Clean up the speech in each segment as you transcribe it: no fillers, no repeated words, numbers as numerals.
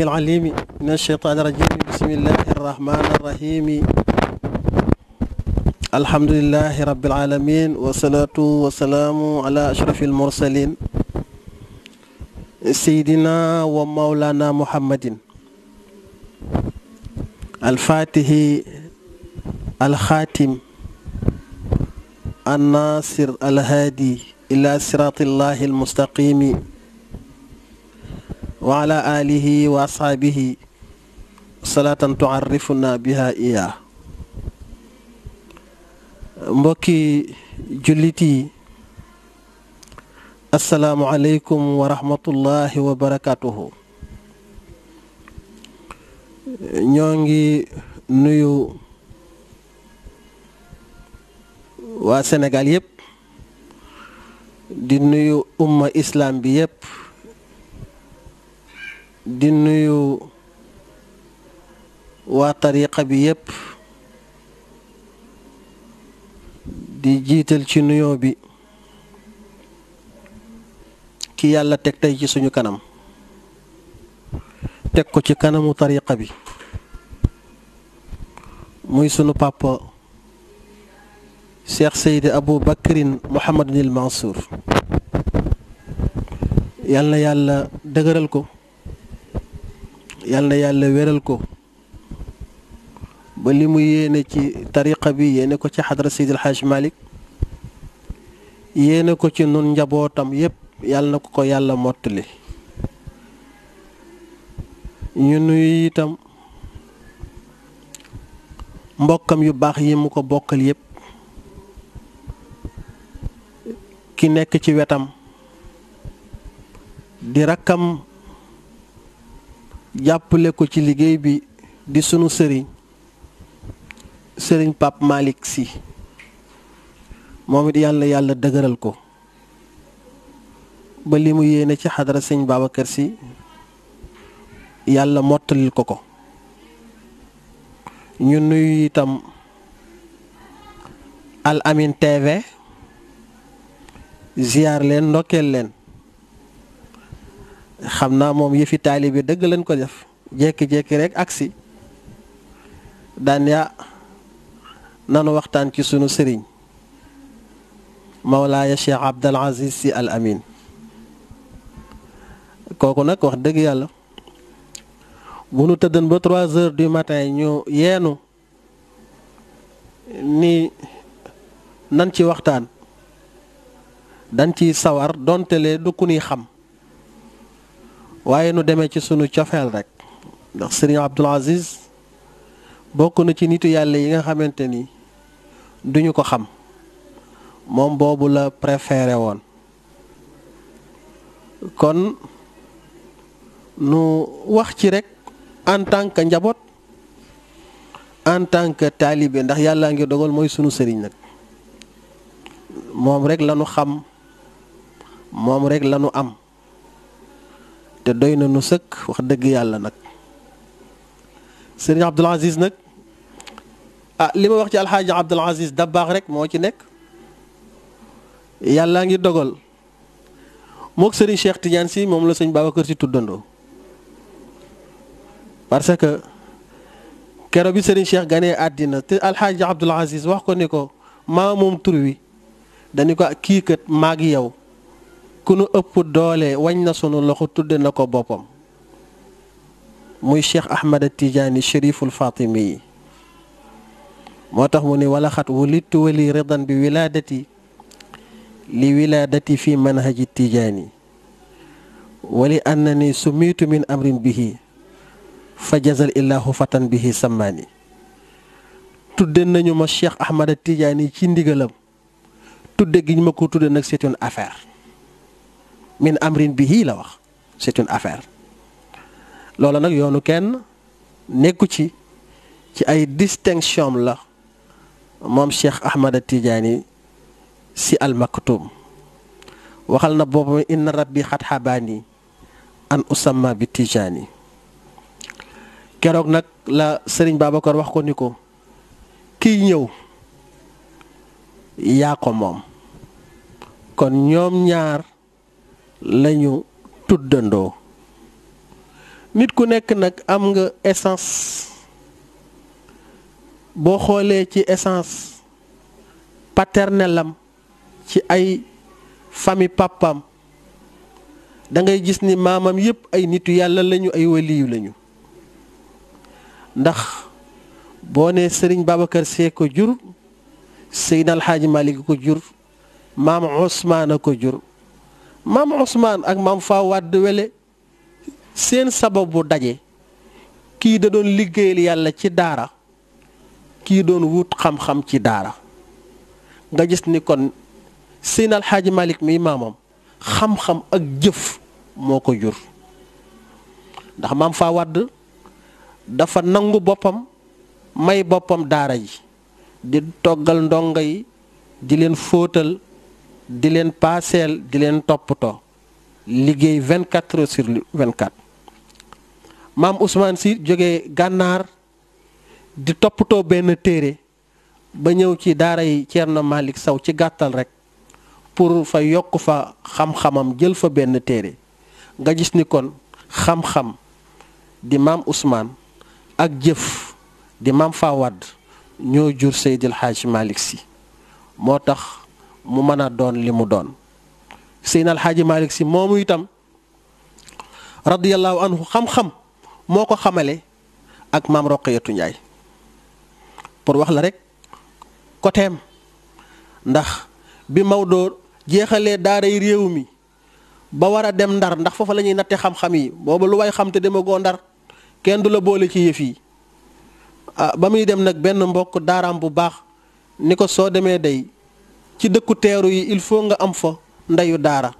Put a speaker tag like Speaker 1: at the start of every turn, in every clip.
Speaker 1: العليم من الشيطان الرجيم بسم الله الرحمن الرحيم الحمد لله رب العالمين والصلاة والسلام على أشرف المرسلين سيدنا ومولانا محمد الفاتح الخاتم الناصر الهادي إلى صراط الله المستقيم وعلى آله وأصحابه صلاة تعرفنا بها إياه mbokki jullit yi assalaamu aleykum wa rahmatullahi wa barakatuhu ñoo ngi nuyu waa Sénégal yépp di nuyu umma islam bi yépp di nuyu waa tariqa bi yépp di jiital ci nuyoo bi ki yàlla teg tey ci suñu kanam teg ko ci kanamu tariqa bi muy sunu papa Cheikh Seydi Abou Bakrin Mouhamadunil Mansour yal na yàlla dëgëral ko yal na yàlla wéral ko ba li mu yéene ci tariqa bi yéene ko ci xadra Seydi El Hadj Malick yéene ko ci nun njabootam yépp yàlla na ko yàlla mottali ñu nuyu itam mbokkam yu baax yi mu ko bokkal yépp ki nekk ci wetam di rakkam jàppale ko ci liggéey bi di sunu sëriñ Pape Malick Sy moom it yàlla dëgëral ko ba li mu yéene ci xadara sëñ Babacar Sy yàlla mottalil ko ko ñu nuyu itam Al Amine TV ziyaar leen ndokkeel leen xam naa moom yëfi taalibe dëgg leen ko def jékki-jékki rek agsi daan yaa nanu waxtaan ci sunu sëriñ Mawlaaya Cheikh Abdul Aziz Sy Al Amine kooku nag wax dëgg yàlla bu nu tëddan ba 3 heures du matin ñu yeenu ni nan ci waxtaan dañ ci sawar dontelee du ku nuy xam waaye nu demee ci sunu cofeel rek ndax sëriñ Abdul Aziz bokk na ci nitu yàlla yi nga xamante ni duñu ko xam moom boobu la préféré woon kon nu wax ci rek en tant que njaboot en tant que taalibe ndax yàlla ngi dogal mooy sunu sëriñ nag moom rek lañu xam moom rek lañu am te doy na nu sëkk wax dëgg yàlla nag sëriñ Abdul Aziz nag li ma wax ci alxaaji Abdul Aziz Dabakh rek moo ci nekk yàlla ngi dogal mook sëriñ Cheikh Tidiane Sy moom la sëñ Babacar Sy tuddandoo parce que kero bi sëriñ Cheikh ganee àddina te alxaaji Abdul Aziz wax ko ni ko maa moom tur wi dañu ko kii kat maag yow ku nu ëpp doole wañ na sunu loxo tudde na ko boppam muy Cheikh Ahmad Tidiane Chériful Fatimi yi moo tax mu ne wala xat wulittu wali ridan bi wilaadati li wilaadati fi manhaji Tijaani wali annani sumiitu min amrin bihi fa jazal illahu fatan bihi sammaani tudde nañu ma Cheikh Ahmad Tidiane ci ndigalam tudde gi ñu ma ko tudde nag c'est une affaire min amrin bihi la wax c'est une affaire loola nag yoonu kenn nekku ci ay distinction la moom Cheikh Ahmad Tidiane Sy Al Maktoum waxal na boppam inna rabbi xat xabaani an usamma bi Tijaani keroog nag la sëriñ Babacar wax ko ni ko kiy ñëw yaa ko moom kon ñoom ñaar lañu tuddandoo nit ku nekk nag am nga essence. boo xoolee ci essence paternelle am ci ay famille papam da ngay gis ni maamam yépp ay nitu yàlla lañu, ay waliyu lañu. ndax boo nee Serigne Babacar Sy ko jur, Seydina Alxaaji Malik ko jur, maam Ousmane ko jur. maam Ousmane ak maam Fa Wade Wele seen sababu daje, kii da doon liggéeyal yàlla ci daara, kii doon wut xam-xam ci daara. nga gis ni kon Seydina Alxaaji Malik mi maamam xam-xam ak jëf moo ko jur. ndax maam Fa Wade dafa nangu boppam, may boppam daara ji, di toggal ndongo yi, di leen fóotal, di leen paaseel, di leen toppatoo, liggéey 24 heures sur 24. maam Ousmane Sy jógee gànnaar di toppatoo benn téere ba ñëw ci daara yi Thierno Malick Sow ci gàttal rek pour fa yokk fa xam-xamam, jël fa benn téere. nga gis ni kon xam-xam di maam Ousmane ak jëf di maam Fa Wade ñoo jur Seydil Hadji Malick Sy, moo tax mu mën a doon li mu doon. Seydina Alxaaji Malick Sy moomu itam radiyallahu anhu xam-xam moo ko xamale ak maam Roqayatu Njaay. pour wax la rek côtéem, ndax bi Maodo jeexalee daaray réew mi ba war a dem Ndar, ndax foofa la ñuy natte xam-xam yi, booba lu way xam te demagoo Ndar kenn du la boole ci yëf yi. ba muy dem nag benn mbokk daaraam bu baax ni ko soo demee day ci dëkku teeru yi il faut nga am fa ndeyu daara,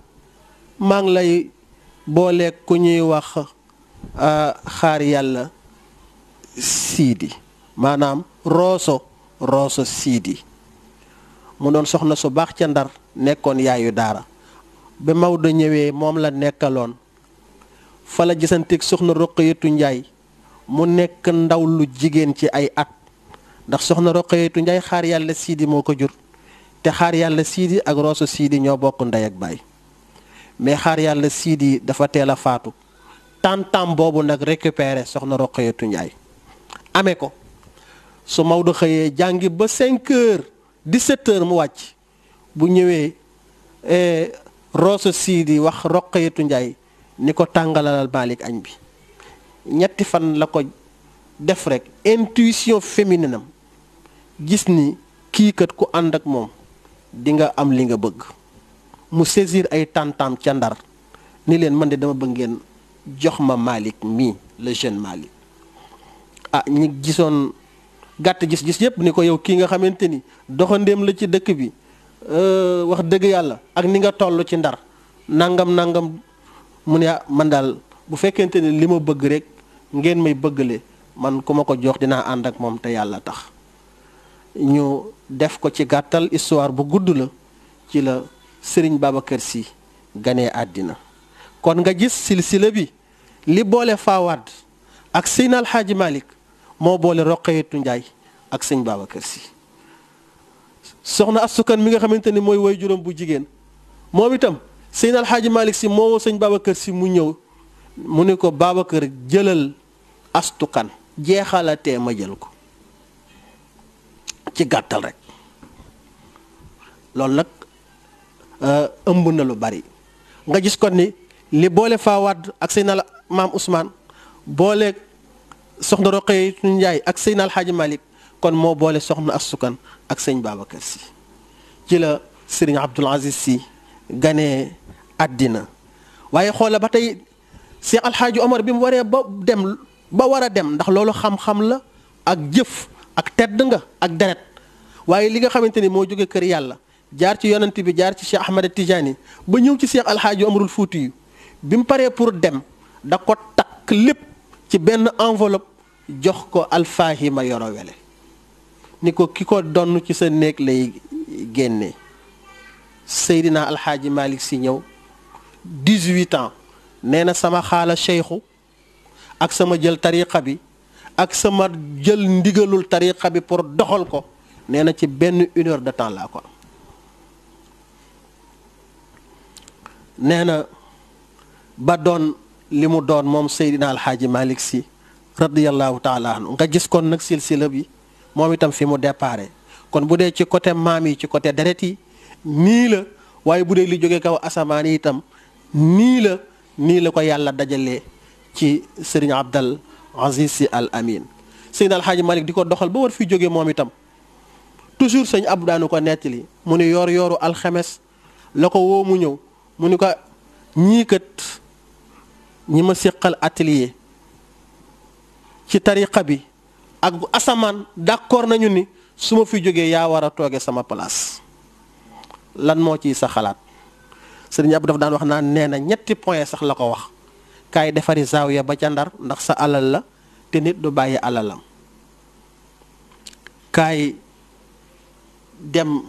Speaker 1: maa ngi lay booleeg ku ñuy wax xaar yàlla siidi, maanaam rooso siidi. mu doon soxna su baax ca Ndar, nekkoon yaayu daara. ba Maodo ñëwee moom la nekkaloon, fa la gisanteeg soxna Roqayatu Njaay, mu nekk ndaw lu jigéen ci ay at. ndax soxna Roqayatu Njaay xaar yàlla siidi moo ko jur, te xaar yàlla siidi ak rooso siidi ñoo bokk ndey ak baay. mais xaar yàlla siidi dafa teel a faatu, tantam boobu nag récupéré soxna Roqayatu Njaay amee ko. su Maodo xëyee jàngi ba 5 heures 17 heures mu wàcc, bu ñëwee rooso siidi wax Roqayatu Njaay ni ko tàngalalal Malick añ bi. ñetti fan la ko def rek intuition féminine am gis ni kii kat ku ànd ak moom di nga am li nga bëgg. mu saisir ay tantam ca Ndar ni leen man de dama bëgg ngeen jox ma Malick mii, le jeune Malick. ñi gisoon gàtt gis-gis yëpp ni ko yow kii nga xamante ni doxandéem la ci dëkk bi, wax dëgg yàlla ak ni nga toll ci Ndar nangam. mu ne man daal bu fekkente ni li ma bëgg rek ngeen may bëggale, man ku ma ko jox dinaa ànd ak moom te yàlla tax. ñu def ko ci gàttal, histoire bu gudd la, ci la Serigne Babacar Sy ganee àddina. kon nga gis silsila bi li boole Fa Wade ak Seydina Alxaaji Malick moo boole Roqayatu Njaay ak sëñ Babacar Sy. soxna Asukan mi nga xamante ni mooy woy juróom bu jigéen, moom itam Seydina Alxaaji Malick Sy moo woo sëñ Babacar Sy mu ñëw, mu ne ko Babacar jëlal Astukan, jeexalatee ma jël ko. ci gàttal rek loolu nag ëmb na lu bari. nga gis kon ni li boole Fa Wade ak Seydina maam Ousmane, boole soxna Roqayatu Njaay ak Seydina Alxaaji Malick, kon moo boole soxna Astukan ak sëñ Babacar Sy. ci la Serigne Abdoul Aziz Sy ganee àddina. waaye xoola ba tey Cheikh Alxaaji Omar bi mu waree ba war a dem, ndax loolu xam-xam la ak jëf ak tedd nga ak deret. waaye li nga xamante ni moo jóge kër yàlla jaar ci yonent bi, jaar ci Cheikh Ahmed Tidiane ba ñëw ci Cheikh Alxaaji Omarul Fuuti yu, bi mu paree pour dem da ko takk lépp ci benn enveloppe jox ko Alfahima Yoro Wele ni ko ki ko donn ci sa néeg lay génnee. Seydina Alxaaji Malick Sy ñëw 18 ans, nee na sama xaala cheikhu ak sama jël tariqa bi ak sama jël ndigalul tariqa bi pour doxal ko, nee na ci benn 1 heure de temps laa ko am. nee na ba doon li mu doon moom Seydina Alxaaji Malick Sy radiyallahu taala anhu nga gis kon nag silsila bi moom itam fi mu déparé kon bu dee ci côté maam yi ci côté deret yi nii la waaye bu dee li jóge kaw asamaan yi itam nii la ko yàlla dajalee ci Serigne Abdul Aziz Sy Al Amin Seydina Alxaaji Malick di ko doxal ba war fi jóge moom itam toujours sëñ Abdou daanu ko nettali mu ne yooru alxames la ko woo mu ñëw mu ni ko ñii kat ñi ma séqal atelier ci tariqa bi ak asamaan d'accord nañu ni su ma fi jógee yaa war a tooge sama place lan moo ciy sa xalaat sëriñ Abdou dafa daan wax naan nee na ñetti point sax la ko wax kaay defari zaawiya ba ca Ndar ndax sa alal la te nit du bàyyi alalam kaay dem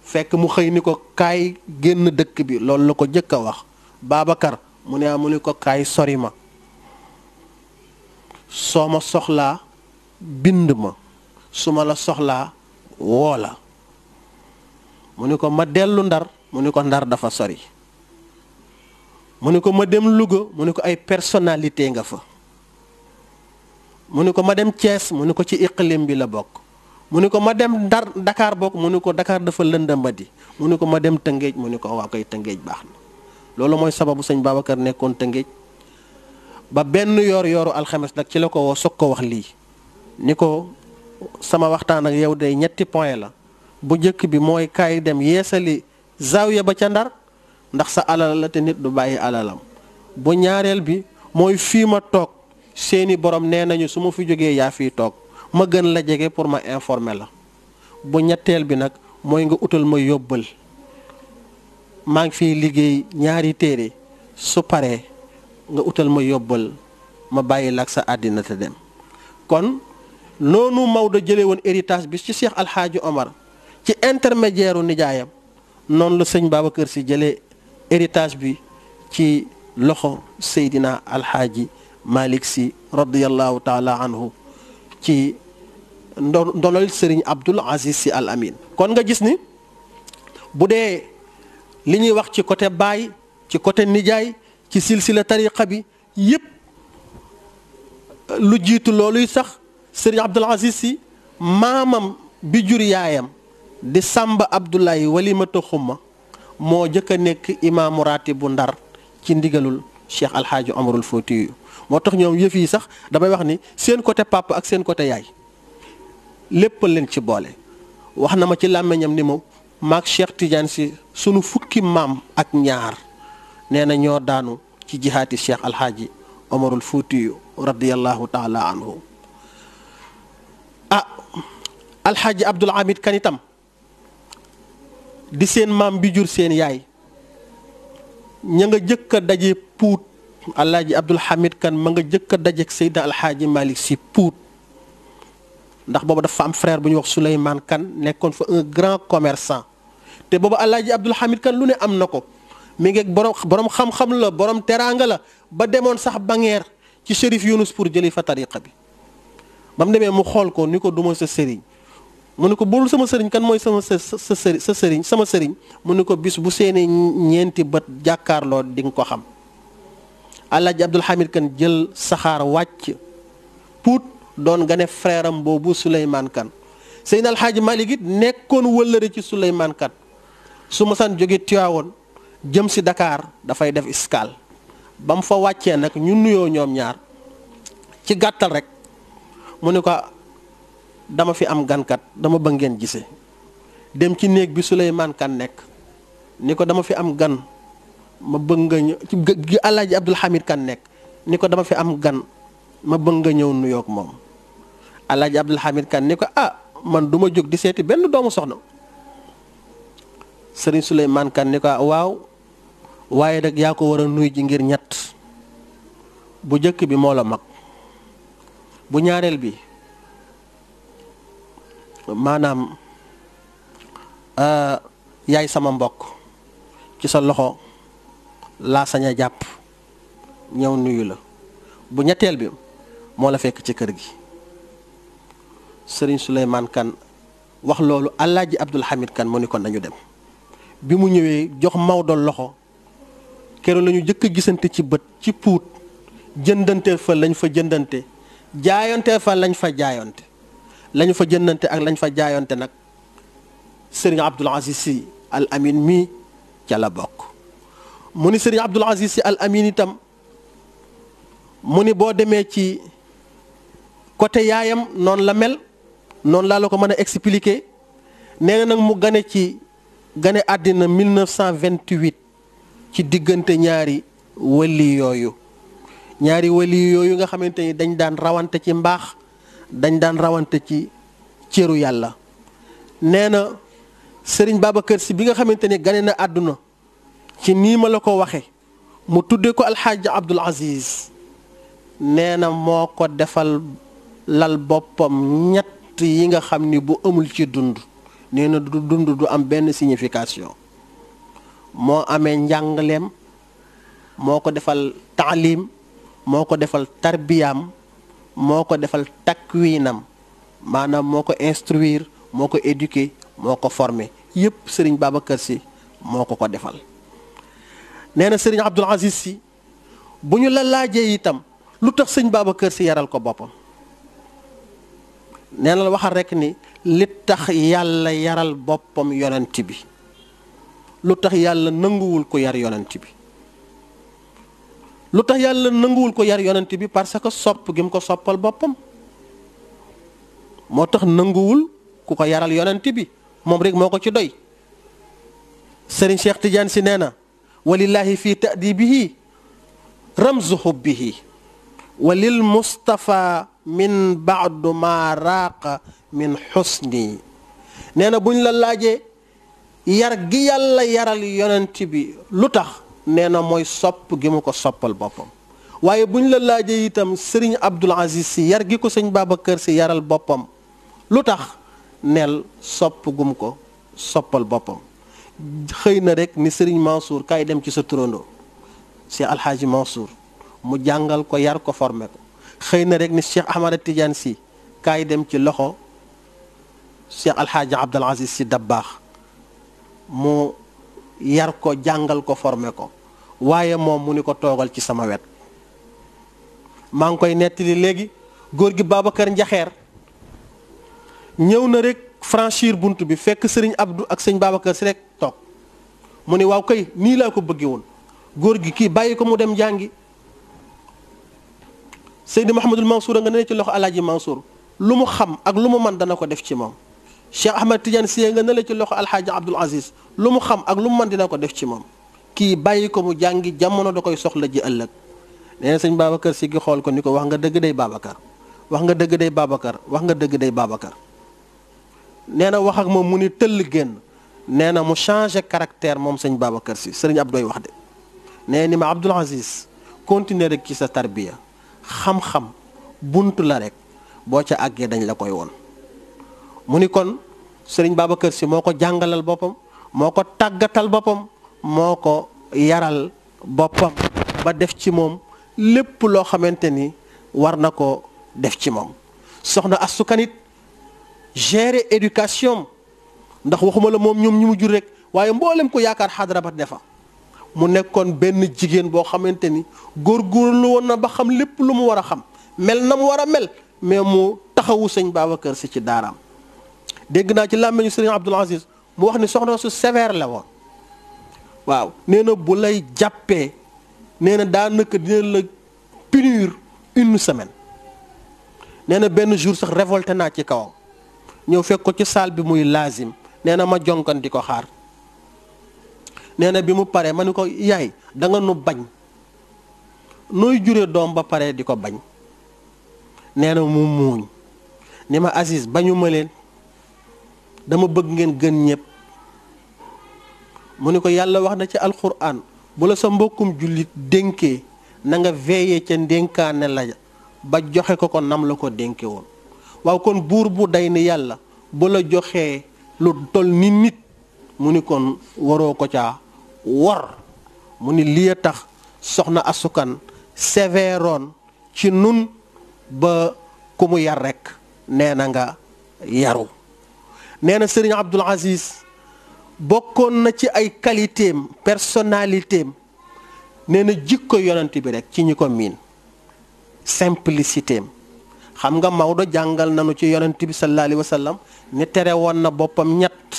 Speaker 1: fekk mu xëy ni ko kaay génn dëkk bi loolu la ko jëkk a wax Babacar mu ne mu ni ko kaay sori ma soo ma soxlaa bind ma su ma la soxlaa woo la mu ni ko ma dellu Ndar mu ni ko Ndar dafa sori mu ni ko ma dem Louga mu ni ko ay personnalité nga fa mu ni ko ma dem Thiès mu ni ko ci iqlim bi la bokk mu ni ko ma dem Dakar bokk mu ni ko Dakar dafa lëndambadi mu ni ko ma dem Tëngéej mu ni ko waa koy Tëngéej baax na loolu mooy sababu sëñ Babacar nekkoon Tëngéej ba benn yooru alxames nag ci la ko woo soog ko wax lii ni ko sama waxtaan ak yow day ñetti point la bu njëkk bi mooy kaay dem yeesali zaawiya ba ca Ndar ndax sa alal la te nit du bàyyi alalam bu ñaareel bi mooy fii ma toog seeni borom nee nañu su ma fi jógee yaa fii toog ma gën la jege pour ma informer la bu ñetteel bi nag mooy nga utal ma yóbbal maa ngi fiy liggéey ñaari téere su paree nga utal ma yóbbal ma bàyyi la ak sa àddina te dem kon noonu Maodo jëlee woon héritage bi ci Cheikh Alxaaji Omar ci intermédiaire u nijaayam noonu la sëñ Babacar Sy jëlee héritage bi ci loxo Seydina Alxaaji Malick Sy radiyallahu taala anhu ci ndonol Serigne Abdul Aziz Sy Al Amin kon nga gis ni bu dee li ñuy wax ci côté baay ci côté nijaay ci silsila tariqa bi yépp lu jiitu looluy sax Serigne Abdul Aziz Sy maamam bi jur yaayam di Samba Abdoulaye Walimata Xuma moo jëkk a nekk imaamu raati bu Ndar ci ndigalul Cheikh Alxaaji Omarul Fuutiyu moo tax ñoom yëf yi sax damay wax ni seen côté papa ak seen côté yaay lépp leen ci boole wax na ma ci làmmiñam ni moom maak Cheikh Tidiane Sy sunu fukki maam ak ñaar nee na ñoo daanu ci jihaati Cheikh Alxaaji Omarul Fuutiyu radiyallahu taala anhu Alxaaji Abdul Hamid Kan itam di seen maam bi jur seen yaay ña nga jëkk a daje Puut Alxaaji Abdul Hamid Kan ma nga jëkk a dajeek Seydina Alxaaji Malick Sy Puut ndax boobu dafa am frère bu ñuy wax Souleymane Kan nekkoon fa un grand commerçant te boobu Alxaaji Abdul Hamid Kan lu ne am na ko mi ngi borom xam-xam la borom teraanga la ba demoon sax Bangeer ci Chérif Younus pour jëli fa tariqa bi ba mu demee mu xool ko ni ko duma sa sëriñ mu ne ko bul sama sëriñ kan mooy sa sëriñ sama sëriñ mu ne ko bis bu seeni ñeenti bët jàkkaarloo di nga ko xam Alxaaji Abdul Hamid Kan jël saxaar wàcc Puut doon gane frère am boobu Souleymane Kan Seydina Alxaaji Malick it nekkoon wëllëre ci Souleymane Kan su ma san jóge Tiwaawoon jëm si Dakar dafay def escale ba mu fa wàccee nag ñu nuyoo ñoom ñaar ci gàttal rek mu ne ko dama fi am gankat dama bëgg ngeen gisee dem ci néeg bi Souleymane Kan nekk ni ko dama fi am gan ma bëgg nga ñëw ci Alxaaji Abdul Hamid Kan nekk ni ko dama fi am gan ma bëgg nga ñëw nuyoog moom Alxaaji Abdul Hamid Kan ni ko man du ma jóg di seeti benn doomu soxna Serigne Souleymane Kan ni ko waaw waaye nag yaa ko war a nuy ji ngir ñett bu jëkk bi moo la mag bu ñaareel bi maanaam yaay sama mbokk ci sa loxo laa sañ a jàpp ñëw nuyu la bu ñetteel bi moo la fekk ci kër gi Serigne Souleymane Kan wax loolu Alxaaji Abdul Hamid Kan mu ni ko nañu dem bi mu ñëwee jox Maodo loxo keroog la ñu jëkk a gisante ci bët ci Puut jëndante fa lañ fa jëndante jaayonte fa lañ fa jaayonte lañu fa jëndante ak lañ fa jaayonte nag Serigne Abdoul Aziz Sy Al Amine mii ca la bokk. mu ni Serigne Abdoul Aziz Sy Al Amine itam mu ni boo demee ci côté yaayam noonu la mel noonu laa la ko mën a expliquer. nee na nag mu gane àddina 1928 ci diggante ñaari wali yooyu nga xamante ni dañ daan rawante ci mbaax dañ daan rawante ci cëru yàlla. nee na Serigne Babacar Sy bi nga xamante ni gane na àdduna ci nii ma la ko waxe mu tuddee ko Alxaaji Abdoul Aziz nee na moo ko defal lal boppam ñett yi nga xam ni bu amul ci dund nee na du dund du am benn signification. moo amee njàngaleem moo ko defal taalim moo ko defal tarbiyaam moo ko defal takwiinam maanaam moo ko instruire moo ko éduquer moo ko former yépp Serigne Babacar Sy moo ko defal. nee na Serigne Abdoul Aziz Sy bu ñu la laajee itam lu tax Serigne Babacar Sy yaral ko boppam nee na la waxal rekk ni li tax yàlla yaral boppam yonent bi lu tax yàlla nanguwul ko yar yonent bi lu tax yàlla nanguwul ko yar yonent bi parce que sopp gi mu ko soppal boppam moo tax nanguwul ku ko yaral yonent bi moom rek moo ko ci doy. Serigne Cheikh Tidiane Sy nee na walillahi fi ta'dibihi ramzu hubbihi walil Mustafa min baadu ma raaqa min xusni. nee na buñ la laajee yar gi yàlla yaral yonent bi lu tax nee na mooy sopp gi mu ko soppal boppam. waaye buñ la laajee itam Serigne Abdoul Aziz Sy yar gi ko sëñ Babacar Sy yaral boppam lu tax neel sopp gum ko soppal boppam. xëy na rek ni Serigne Mansour kaay dem ci sa turandoo Cheikh Alhaaji Mansour mu jàngal ko yar ko formé ko. xëy na rek ni Cheikh Ahmada Tidiane Sy kaay dem ci loxo Cheikh Alhaaji Abdoul Aziz Sy Dabakh mu yar ko jàngal ko formé ko waaye moom mu ni ko toogal ci sama wet. maa ngi koy nettali léegi góor gi Babacar Njaxeer ñëw na rek franchir bunt bi fekk Serigne Abdou ak sëñ Babacar Sy rek toog mu ni waaw kay nii laa ko bëggee woon góor gi kii bàyyi ko mu dem jàngi. Seydi Mouhamadul Mansour nga ne ci loxo Alaaji Mansour lu mu xam ak lu mu man dana ko def ci moom. Cheikh Ahmed Tidiane Sy nga ne ci loxo Alxaaji Abdoul Aziz lu mu xam ak lu mu man dina ko def ci moom. kii bàyyi ko mu jàngi jamono da koy soxla ji ëllëg. nee na sëñ Babacar Sy gi xool ko ni ko wax nga dëgg day Babacar wax nga dëgg day Babacar wax nga dëgg day Babacar. nee na wax ak moom mu ni tëll génn nee na mu changé caractère moom sëñ Babacar Sy sëriñ Abdooy wax de nee ni ma Abdoul Aziz continuer rek ci sa tarbiya xam-xam buntu la rek boo ca àggee dañ la koy woon. mu ni kon sëriñ Babacar Sy moo ko jàngalal boppam moo ko tàggatal boppam moo ko yaral boppam ba def ci moom lépp loo xamante ni war na ko def ci moom. soxna Astou Kane it gérer éducation ndax waxuma la moom ñoom ñi mu jur rek waaye mboolem ko yaakaar xadara ba defa mu nekkoon benn jigéen boo xamante ni góorgóorlu woon na ba xam lépp lu mu war a xam mel na mu war a mel mais mu taxawu sëñ Babacar Sy ci daaraam. dégg naa ci làmmiñu Serigne Abdoul Aziz mu wax ni soxna su sévère la woon waaw nee na bu lay jàppee nee na daanaka dina la punir une semaine. nee na benn jour sax révolté naa ci kawam ñëw fekk ko ci salle bi muy laazim nee na ma jonkan di ko xaar. nee na bi mu paree ma ni ko yaay da nga nu bañ nooy jure doom ba pare di ko bañ. nee na mu muuñ ni ma Aziz bañu ma leen dama bëgg ngeen gën ñëpp. mu ni ko yàlla wax na ci alquran bu la sa mbokkum jullit dénkee na nga veillé ca ndénkaane la ba joxe ko ko nam la ko dénke woon. waaw kon buur bu day ni yàlla bu la joxee lu tol ni nit mu ni kon waroo ko caa wor. mu ni lii tax soxna Astou Kane sévéroon ci nun ba ku mu yar rek nee na nga yaru. nee na Serigne Abdoul Aziz bokkoon na ci ay qualitéem personnalitéem nee na jikko yonent bi rek ci ñi ko miin simplicité am xam nga Maodo jàngal nañu ci yonent bi sallallahu alayhi wa sallam ni tere woon na boppam ñett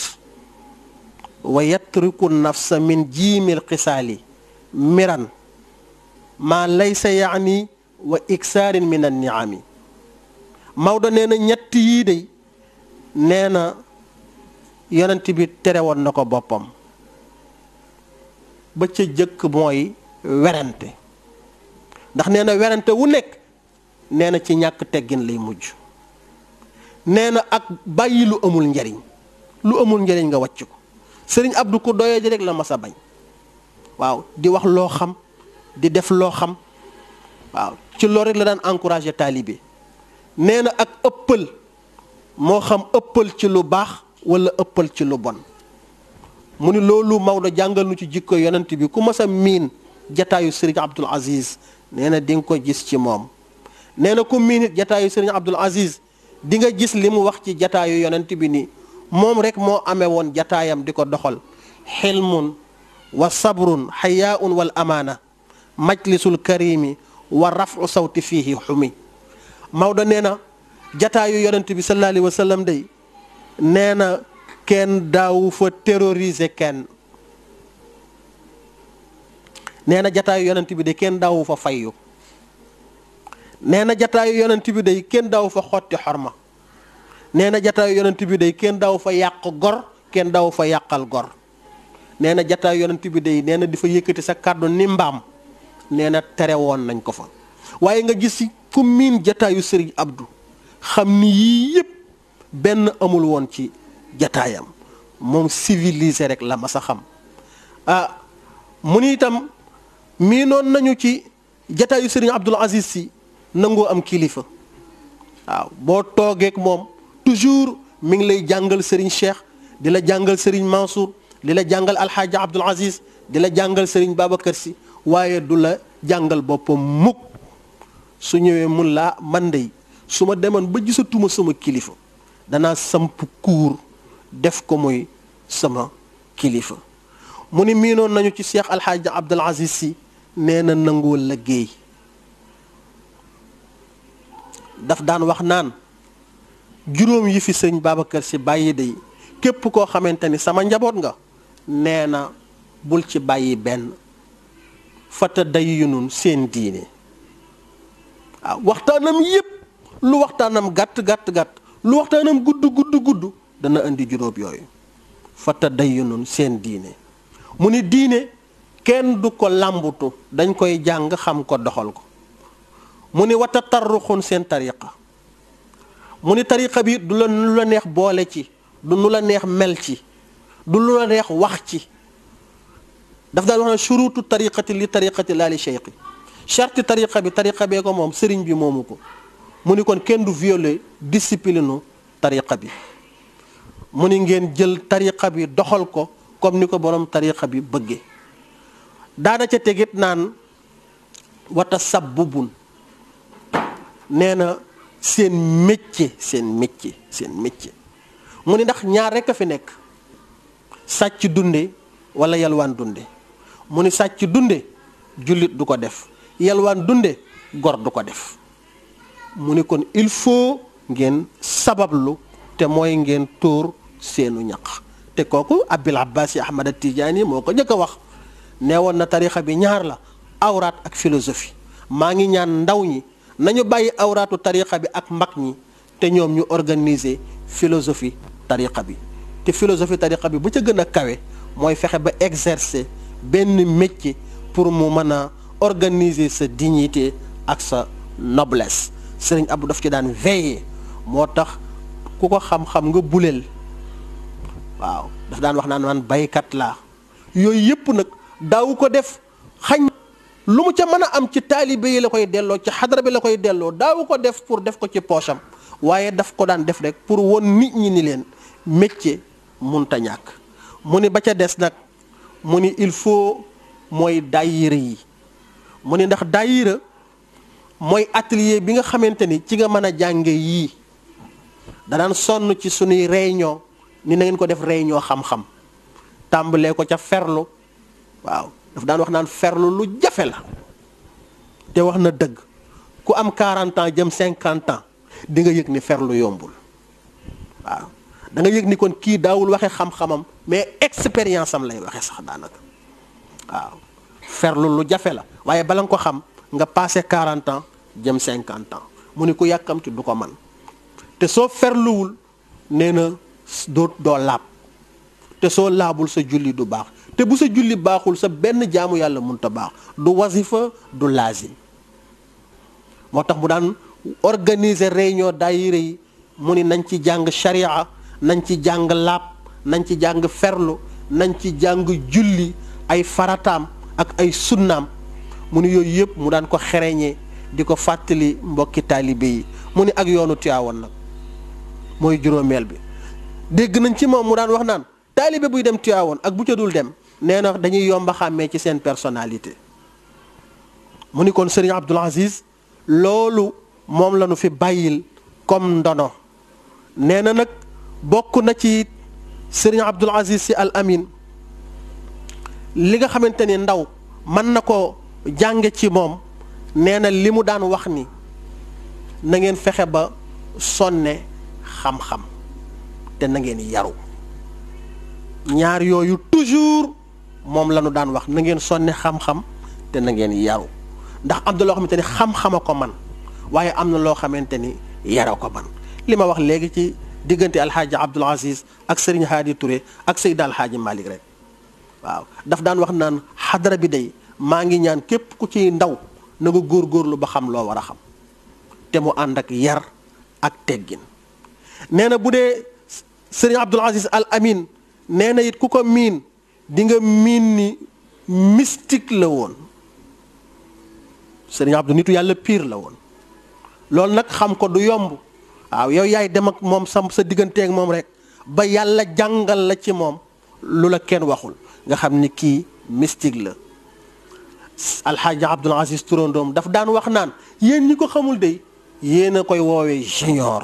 Speaker 1: wa yatriku nafsa min jiimil xisaali miran maa laysa yaani wa iksaarin min an niami Maodo nee na ñett yii de nee na yonent bi tere woon na ko boppam ba ca jëkk mooy werante ndax nee na werante wu nekk nee na ci ñàkk teggin lay mujj nee na ak bàyyi lu amul njariñ nga wàcc ko sëriñ Abdou ko doyee di rek la mas a bañ waaw di wax loo xam di def loo xam waaw ci loolu rek la daan encouragé taalibe nee na ak ëppal moo xam ëppal ci lu baax wala ëppal ci lu bon mu ni loolu Maodo jàngal nu ci jikko yonent bi ku mas a miin jataayu sëriñ Abdul Aziz nee na di nga ko gis ci moom nee na ku miin it jataayu sëriñ Abdul Aziz di nga gis li mu wax ci jataayu yonent bi ni moom rek moo amee woon jataayam di ko doxal xilmun wa sabrun xayaun wal amaana majlisul karimi wa rafu sawti fiihi xumi Maodo nee na jataayu yonent bi sallallahu alayhi wa sallam day nee na kenn daawu fa terroriser kenn nee na jataayu yonent bi de kenn daawu fa fayyu nee na jataayu yonent bi day kenn daawu fa xotti xorma nee na jataayu yonent bi day kenn daawu fa yàq gor kenn daawu fa yàqal gor nee na jataayu yonent bi day nee na di fa yëkkati sa kàddu ni mbaam nee na tere woon nañ ko fa waaye nga gis ku miin jataayu Sëriñ Abdou xam ni yii yëpp benn amul woon ci jataayam moom civilisé rek la ma sa xam mu ni itam miinoon nañu ci jataayu Sëriñ Abdul Aziz Si nangoo am kilifa waaw boo toogeek moom toujours mi ngi lay jàngal Serigne Cheikh di la jàngal Serigne Mansour di la jàngal Alxaaji Abdul Aziz di la jàngal Serigne Babacar Si waaye du la jàngal boppam mukk su ñëwee mun laa man dey su ma demoon ba gisatuma sama kilifa danaa samp kuur def ko muy sama kilifa mu ni miinoon nañu ci Cheikh Alxaaji Abdul Aziz Si nee na nangoo liggéey daf daan wax naan juróom yi fi sëñ Babacar Si bàyyi day képp koo xamante ni sama njaboot nga nee na bul ci bàyyi benn fata dayyunun seen diine waaw waxtaanam yépp lu waxtaanam gàtt lu waxtaanam gudd dana indi juróom yooyu fata dayyunun seen diine mu ni diine kenn du ko làmbutu dañ koy jàng xam ko doxal ko mu ni wata tarruxun seen tariqa mu ni tariqa bi du la nu la neex boole ci du nu la neex mel ci du lu la neex wax ci daf daan wax ne shuruutu tariqati li tariqati laa li cheikhi charte tariqa bee ko moom sëriñ bi moomu ko mu ni kon kenn du violer discipline tariqa bi mu ni ngeen jël tariqa bi doxal ko comme ni ko borom tariqa bi bëggee daana ca tegit naan wata sabbubun nee na seen métier mu ni ndax ñaar rekk a fi nekk sàcc dunde walla yalwaan dunde mu ni sàcc dunde jullit du ko def yalwaan dunde gor du ko def mu ni kon il faut ngeen sabablu te mooy ngeen tóor seenu ñaq te kooku Abil Abbas Ahmad Tijaani moo ko njëkk a wax nee woon na tarixa bi ñaar la awraat ak philosophie maa ngi ñaan ndaw ñi nañu bàyyi awraatu tariqa bi ak mag ñi te ñoom ñu organiser philosophie tariqa bi te philosophie tariqa bi bu ca gën a kawe mooy fexe ba exercer benn métier pour mu mën a organiser sa dignité ak sa noblesse Sëriñ Abdou daf ci daan veiller moo tax ku ko xam-xam nga buleel waaw daf daan wax naan man baykat laa yooyu yëpp nag daawu ko def xañ lu mu ca mën a am ci taalibe yi la koy delloo ci xadara bi la koy delloo daawu ko def pour def ko ci poosam waaye daf ko daan def rek pour won nit ñi ni leen métier munta ñàkk mu ni ba ca des nag mu ni il faut mooy daayira yi mu ni ndax daayira mooy atelier bi nga xamante ni ci nga mën a jànge yii danaan sonn ci sunuy réunion ni na ngeen ko def réunion xam-xam tàmbalee ko ca ferlu waaw daf daan wax naan ferlu lu jafe la te wax na dëgg ku am 40 ans jëm 50 ans di nga yëg ni ferlu yombul waaw da nga yëg ni kon kii daawul waxe xam-xamam mais expérience am lay waxe sax daanaka waaw ferlu lu jafe la waaye bala nga ko xam nga passé 40 ans jëm 50 ans mu ni ku yàkkamti du ko man te soo ferluwul nee na doo laab te soo laabul sa julli du baax te bu sa julli baaxul sa benn jaamu yàlla mënut a baax du wasifa du laazim moo tax mu daan organiser réunion daayira yi mu ni nañ ci jàng sharia nañ ci jàng laab nañ ci jàng ferlu nañ ci jàng julli ay farataam ak ay sunnaam mu ni yooyu yëpp mu daan ko xereñee di ko fàttali mbokki taalibe yi mu ni ak yoonu Tiwaawan nag mooy juróomeel bi dégg nañ ci moom mu daan wax naan taalibe buy dem Tiwaawan ak bu ca dul dem nee na dañuy yomba xàmmee ci seen personnalité mu ni kon Serigne Abdoul Aziz loolu moom la nu fi bàyyil comme ndono nee na nag bokk na ci Serigne Abdoul Aziz Sy Al Amine li nga xamante ni ndaw mën na ko jànge ci moom nee na li mu daan wax ni na ngeen fexe ba sonne xam-xam te na ngeen yaru ñaar yooyu toujours moom la ñu daan wax na ngeen sonne xam-xam te na ngeen yaru ndax am na loo xamante ni xam-xama ko man waaye am na loo xamante ni yara ko man li ma wax léegi ci diggante alxaaji Abdoul Aziz ak Serigne Hadi Touré ak Seyda alxaaji Malick rek waaw daf daan wax naan xadara bi day maa ngi ñaan képp ku ci ndaw na nga góorgóorlu ba xam loo war a xam te mu ànd ak yar ak teggin nee na bu dee Serigne Abdoul Aziz Al Amine nee na it ku ko miin di nga miin ni mystique la woon Serigne Abdou nitu yàlla pire la woon loolu nag xam ko du yomb waaw yow yaay dem ak moom sa digganteeg moom rek ba yàlla jàngal la ci moom lu la kenn waxul nga xam ni kii mystique la alxaaji Abdoul Aziz turandoom daf daan wax naan yéen ñi ko xamul day yéen a koy woowee junior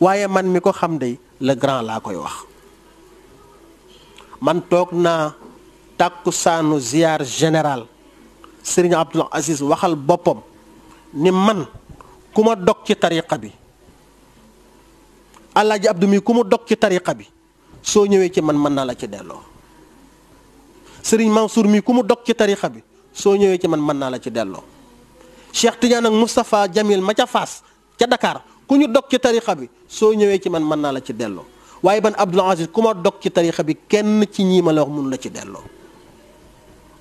Speaker 1: waaye man mi ko xam day le grand laa koy wax man toog naa tàkkusaanu ziar général Serigne Abdoul Aziz waxal boppam ni man ku ma dog ci tariqa bi Alaaji Abdou mi ku ma dog ci tariqa bi soo ñëwee ci man mën naa la ci delloo Serigne Mansour mi ku mu dog ci tariqa bi soo ñëwee ci man mën naa la ci delloo Cheikh Tidiane ak Moustapha Jamil ma ca Fass ca Dakar ku ñu dog ci tariqa bi soo ñëwee ci man mën naa la ci delloo waaye ban Abdoul Aziz ku ma dog ci tariqa bi kenn ci ñii ma la wax mun la ci delloo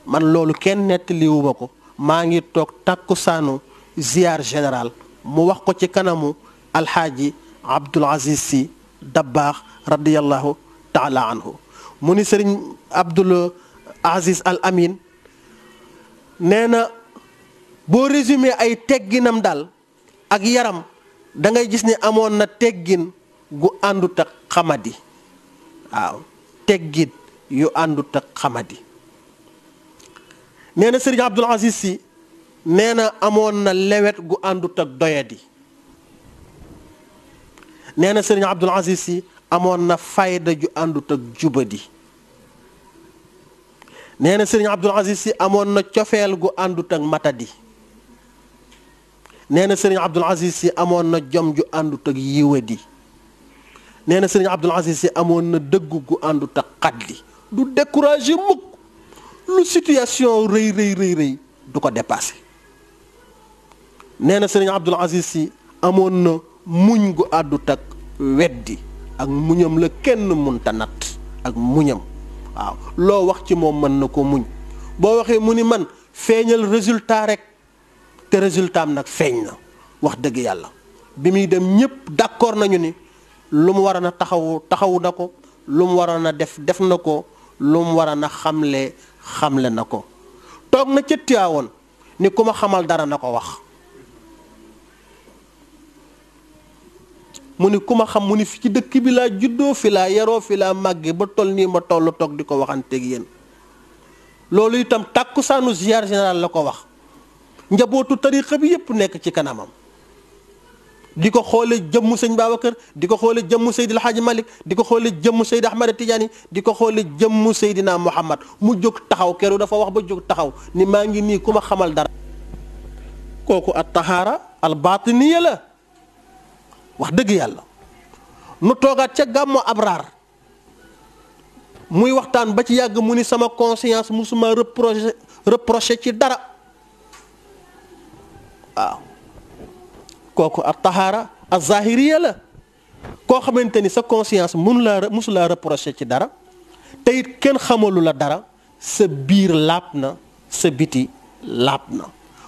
Speaker 1: man loolu kenn nettaliwu ma ko maa ngi toog takkusaanu ziar général mu wax ko ci kanamu alxaaji Abdoul Aziz Sy Dabakh radiyallahu taala anhu mu ni Serigne Abdoul Aziz Al Amine nee na boo résumé ay tegginam daal ak yaram da ngay gis ni amoon na teggin gu àndut ak xamadi waaw teggin yu àndut ak xamadi nee na Serigne Abdoul Aziz Sy nee na amoon na lewet gu àndut ak doyadi nee na Serigne Abdoul Aziz Sy amoon na fayda ju àndut ak jubadi nee na Serigne Abdoul Aziz Sy amoon na cofeel gu àndut ak matadi nee na Serigne Abdoul Aziz Sy amoon na jom ju àndut ak yiwadi nee na Serigne Abdoul Aziz Sy amoon na dëgg gu àndut ak xaddi du découragé mukk lu situation rëy rëy rëy rëy du ko dépassé nee na Serigne Abdoul Aziz Sy amoon na muñ gu àndut ak weddi ak muñam la kenn munta natt ak muñam waaw loo wax ci moom mën na ko muñ boo waxee mu ni man feeñal résultat rek te résultat am nag feeñ na wax dëgg yàlla bi muy dem ñëpp d'accord nañu ni lu mu waroon a taxawu na ko lu mu waroon a def na ko lu mu waroon a xamle na ko toog na ca Tiwaawoon ni ku ma xamal dara na ko wax mu ni ku ma xam mu ni fi ci dëkk bi laa juddoo fi laa yaroo fi laa màggee ba toll nii ma toll toog di ko waxanteeg yéen loolu itam tàkkusaanu ziar général la ko wax njabootu tariqa bi yépp nekk ci kanamam di ko xoole jëmmu sëñ Babacar di ko xoole jëmmu Seydi El Hadji Malick di ko xoole jëmmu Seydi Ahmad Tidiane di ko xoole jëmmu Seydina Muhammad mu jóg taxaw keroog dafa wax ba jóg taxaw ni maa ngi nii ku ma xamal dara kooku at tahaara al batiniya la wax dëgg yàlla. nu toogaat ca gàmmu abraar muy waxtaan ba ci yàgg mu ni sama conscience musuma reproché ci dara waaw kooku at tahaara al zahiriya la koo xamante ni sa conscience musulaa reproché ci dara te it kenn xamalu la dara sa biir laab na sa biti laab na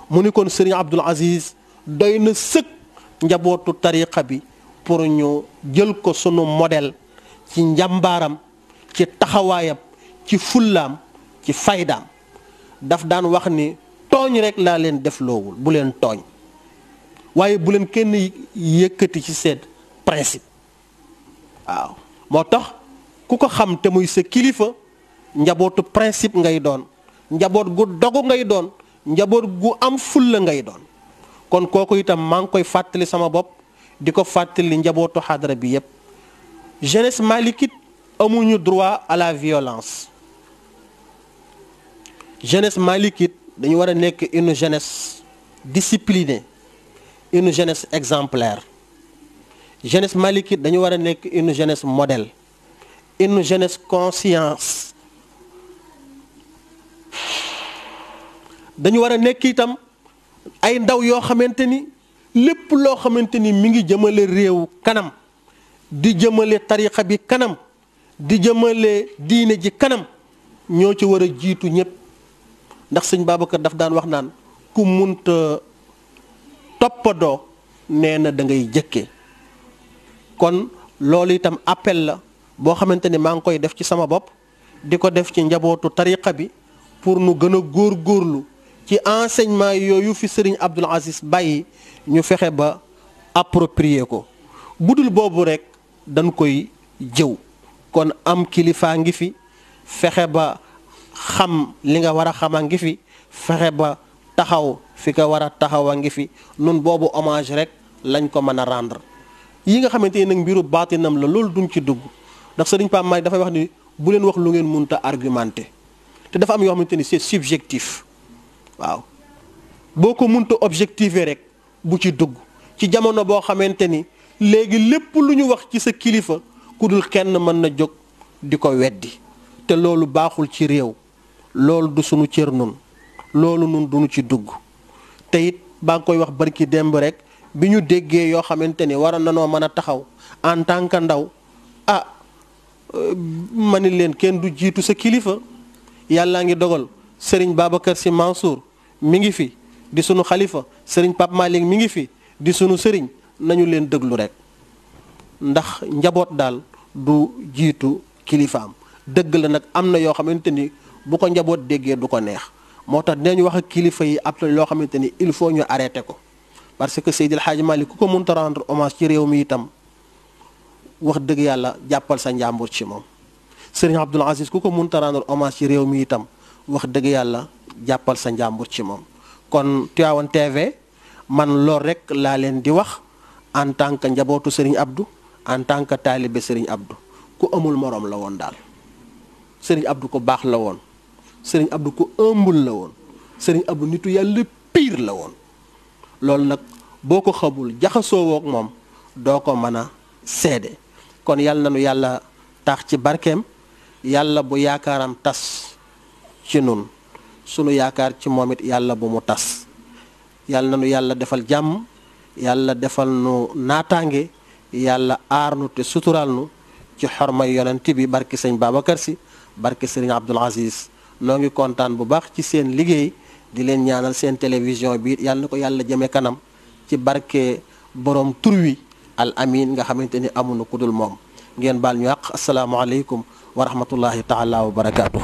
Speaker 1: mu ni kon Serigne Abdoul Aziz doy na sëkk njabootu tariqa bi pour ñu jël ko sunu modèle ci njàmbaaram ci taxawaayam ci fullaam ci faydaam daf daan wax ni tooñ rek laa leen def loowul bu leen tooñ waaye bu leen kenn yëkkati ci seen principe waaw moo tax ku ko xam te muy sa kilifa njabootu principe ngay doon njaboot gu dogu ngay doon njaboot gu am fulla ngay doon kon kooku itam maa ngi koy fàttali sama bopp di ko fàttali njabootu xadra bi yépp jeunesse malikite amuñu droit à la violence jeunesse malikite dañu war a nekk une jeunesse disciplinée une jeunesse exemplaire jeunesse malikite dañu war a nekk une jeunesse modèle une jeunesse conscience dañu war a nekk itam ay ndaw yoo xamante ni lépp loo xamante ni mi ngi jëmale réew kanam di jëmale tariqa bi kanam di jëmale diine ji kanam ñoo ci war a jiitu ñëpp ndax sëñ Babacar daf daan wax naan ku munta toppadoo nee na da ngay jëkke kon loolu itam appel la boo xamante ni maa ngi koy def ci sama bopp di ko def ci njabootu tariqa bi pour nu gën a góorgóorlu ci enseignement yooyu fi Serigne Abdoul Aziz bàyyi ñu fexe ba approprier ko budul boobu rek dañ koy jëw kon am kilifaa ngi fi fexe ba xam li nga war a xama ngi fi fexe ba taxaw fi ko war a taxawa ngi fi nun boobu hommage rek lañ ko mën a rendre yi nga xamante ni nag mbiru baatinam la loolu duñ ci dugg ndax Serigne Pape Malick dafay wax ni bu leen wax lu ngeen mënta argumenté te dafa am yoo xamante ni c'est subjectif waaw boo ko mënta objectiver rek bu ci dugg ci jamono boo xamante ni léegi lépp lu ñu wax ci sa kilifa ku dul kenn mën na jóg di ko weddi te loolu baaxul ci réew loolu du sunu cër nun loolu nun duñu ci dugg te it baa ngi koy wax barki démb rek bi ñu déggee yoo xamante ni waroon nanoo mën a taxaw en tant que ndaw ma ni leen kenn du jiitu sa kilifa yàllaa ngi dogal Serigne Babacar Sy Mansour mi ngi fi di sunu xalifa Serigne Pape Malick mi ngi fi di sunu sëriñ nañu leen déglu rek ndax njaboot daal du jiitu kilifaam dëgg la nag am na yoo xamante ni bu ko njaboot déggee du ko neex moo tax dinañu wax ak kilifa yi ab loo xamante ni il faut ñu arrêté ko parce que Seydil Hadji Malick ku ko mënta rendre hommage ci réew mi itam wax dëgg yàlla jàppal sa njàmbur ci moom Serigne Abdoul Aziz ku ko mënta rendre hommage ci réew mi itam wax dëgg yàlla jàppal sa njàmbur ci moom kon Tivaouane TV man lool rek laa leen di wax en tant que njabootu Serigne Abdou en tant que taalibe Serigne Abdou ku amul moroom la woon daal Serigne Abdou ko baax la woon Serigne Abdou ko ëmbul la woon Serigne Abdou nitu yàlla pire la woon loolu nag boo ko xamul jaxasoo wook moom doo ko mën a seede kon yàlla na nu yàlla tax ci barkeem yàlla bu yaakaaram tas ci nun sunu yaakaar ci moom it yàlla bu mu tas yàlla na nu yàlla defal jàmm yàlla defal nu naataange yàlla aar nu te sutural nu ci xormay yonent bi barki sëñ Babacar Sy barki sëriñ Abdoul Aziz noo ngi kontaan bu baax ci seen liggéey di leen ñaanal seen télévision bi yàlla na ko yàlla jëme kanam ci barke borom tur wi al amin nga xamante ni amuñu ku dul moom ngeen baal ñu àq asalaamaaleykum wa rahmatullahi taala wa barakaatu.